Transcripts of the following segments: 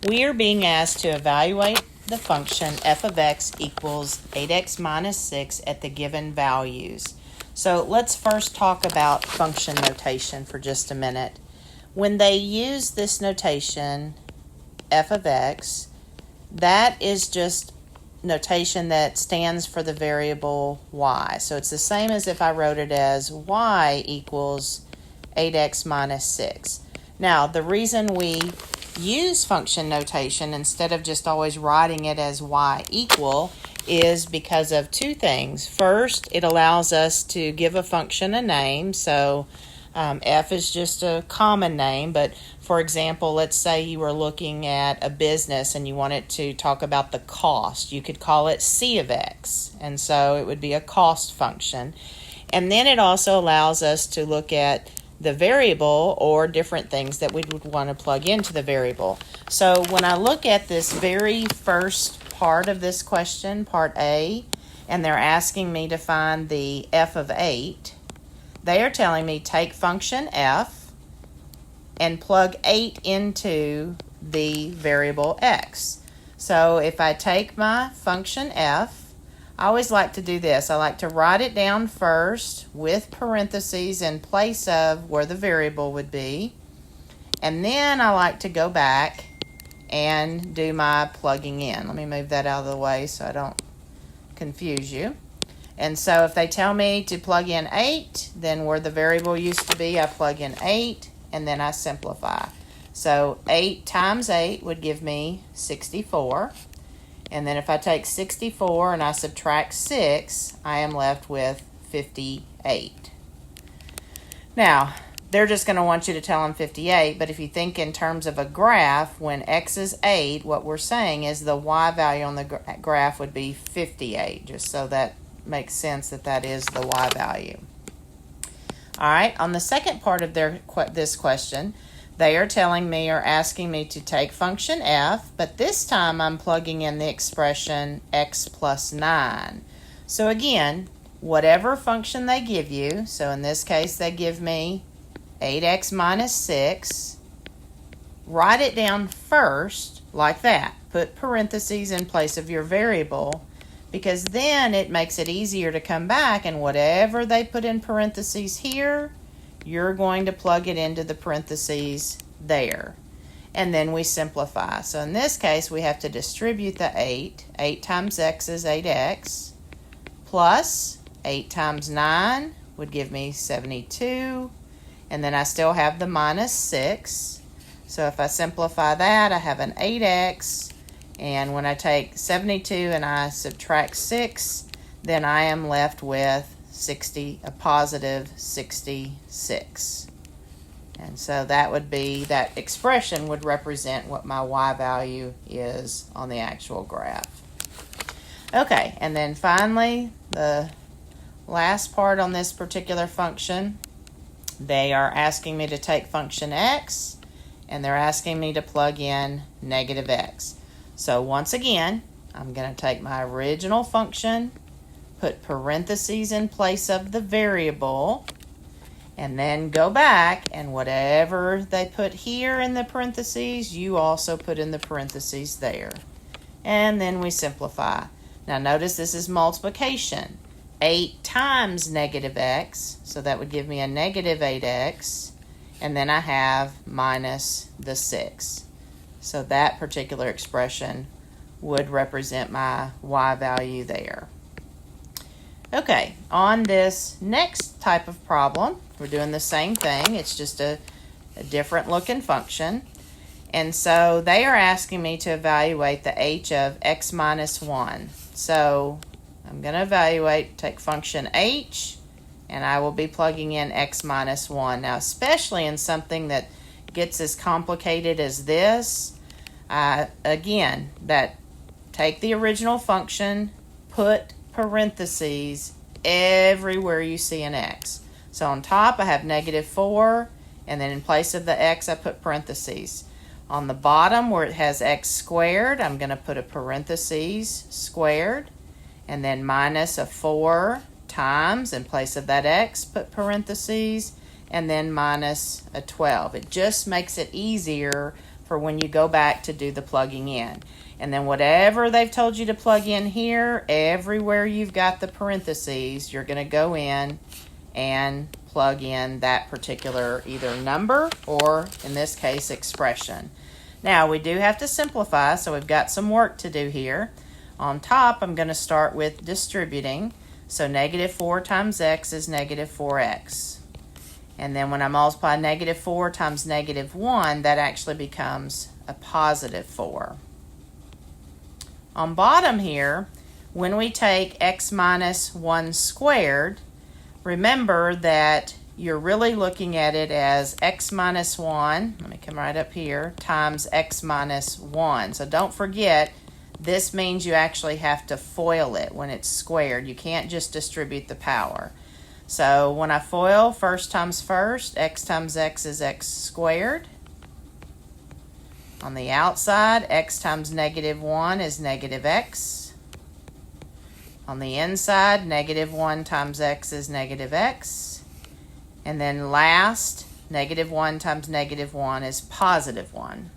We are being asked to evaluate the function f of x equals 8x minus 6 at the given values. So let's first talk about function notation for just a minute. When they use this notation, f of x, that is just notation that stands for the variable y. So it's the same as if I wrote it as y equals 8x minus 6. Now, the reason we use function notation instead of just always writing it as y equal is because of two things. First, it allows us to give a function a name. So f is just a common name, but for example, let's say you were looking at a business and you wanted to talk about the cost. You could call it c of x, and so it would be a cost function. And then it also allows us to look at the variable or different things that we would want to plug into the variable. So when I look at this very first part of this question, part A, and they're asking me to find the f of 8, they are telling me take function f and plug 8 into the variable x. So if I take my function f, I always like to do this. I like to write it down first with parentheses in place of where the variable would be. And then I like to go back and do my plugging in. Let me move that out of the way so I don't confuse you. And so if they tell me to plug in 8, then where the variable used to be, I plug in 8, and then I simplify. So 8 times 8 would give me 64. And then if I take 64 and I subtract 6, I am left with 58. Now, they're just going to want you to tell them 58, but if you think in terms of a graph, when x is 8, what we're saying is the y value on the graph would be 58, just so that makes sense that that is the y value. All right, on the second part of this question, they are telling me or asking me to take function f, but this time I'm plugging in the expression x plus 9. So again, whatever function they give you, so in this case they give me 8x minus 6, write it down first like that. Put parentheses in place of your variable, because then it makes it easier to come back and whatever they put in parentheses here, you're going to plug it into the parentheses there. And then we simplify. So in this case, we have to distribute the 8. 8 times x is 8x, plus 8 times 9 would give me 72. And then I still have the minus 6. So if I simplify that, I have an 8x. And when I take 72 and I subtract 6, then I am left with a positive 66. And so that would be, that expression would represent what my y value is on the actual graph. Okay, and then finally, the last part on this particular function, they are asking me to take function x, and they're asking me to plug in negative x. So once again, I'm going to take my original function, put parentheses in place of the variable, and then go back and whatever they put here in the parentheses, you also put in the parentheses there. And then we simplify. Now notice this is multiplication. 8 times negative x, so that would give me a negative 8x, and then I have minus the 6. So that particular expression would represent my y value there. Okay, on this next type of problem, we're doing the same thing. It's just a different looking function. And so they are asking me to evaluate the h of x minus 1. So I'm going to take function h, and I will be plugging in x minus 1. Now, especially in something that gets as complicated as this, again, take the original function, put parentheses everywhere you see an x. So on top I have negative 4, and then in place of the x I put parentheses. On the bottom where it has x squared, I'm going to put a parentheses squared, and then minus a 4 times, in place of that x, put parentheses, and then minus a 12. It just makes it easier for when you go back to do the plugging in. And then whatever they've told you to plug in here, everywhere you've got the parentheses, you're going to go in and plug in that particular either number or, in this case, expression. Now, we do have to simplify, so we've got some work to do here. On top, I'm going to start with distributing. So negative 4 times x is negative 4x. And then when I multiply negative 4 times negative 1, that actually becomes a positive 4. On bottom here, when we take x minus 1 squared, remember that you're really looking at it as x minus 1, let me come right up here, times x minus 1. So don't forget, this means you actually have to FOIL it when it's squared. You can't just distribute the power. So when I FOIL, first times first, x times x is x squared. On the outside, x times negative 1 is negative x. On the inside, negative 1 times x is negative x. And then last, negative 1 times negative 1 is positive 1.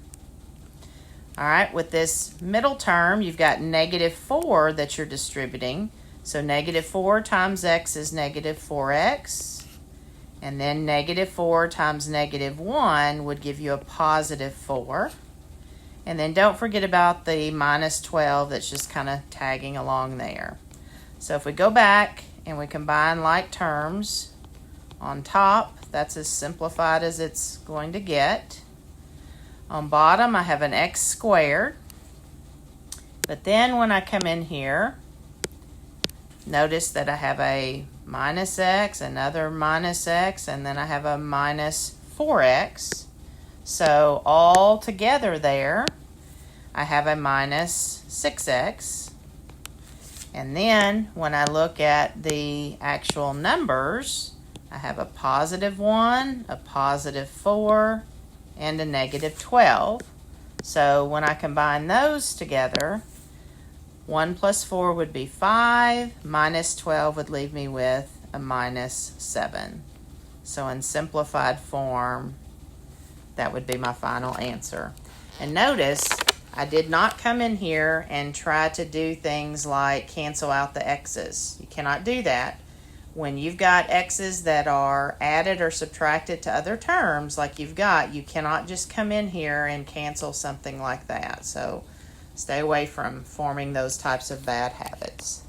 All right, with this middle term, you've got negative 4 that you're distributing. So negative 4 times x is negative 4x. And then negative 4 times negative 1 would give you a positive 4. And then don't forget about the minus 12 that's just kind of tagging along there. So if we go back and we combine like terms, on top, that's as simplified as it's going to get. On bottom, I have an x squared. But then when I come in here, notice that I have a minus x, another minus x, and then I have a minus 4x. So all together there, I have a minus 6x. And then when I look at the actual numbers, I have a positive 1, a positive 4, and a negative 12. So when I combine those together, 1 plus 4 would be 5, minus 12 would leave me with a minus 7. So in simplified form, that would be my final answer. And notice, I did not come in here and try to do things like cancel out the x's. You cannot do that. When you've got x's that are added or subtracted to other terms like you've got, you cannot just come in here and cancel something like that. So stay away from forming those types of bad habits.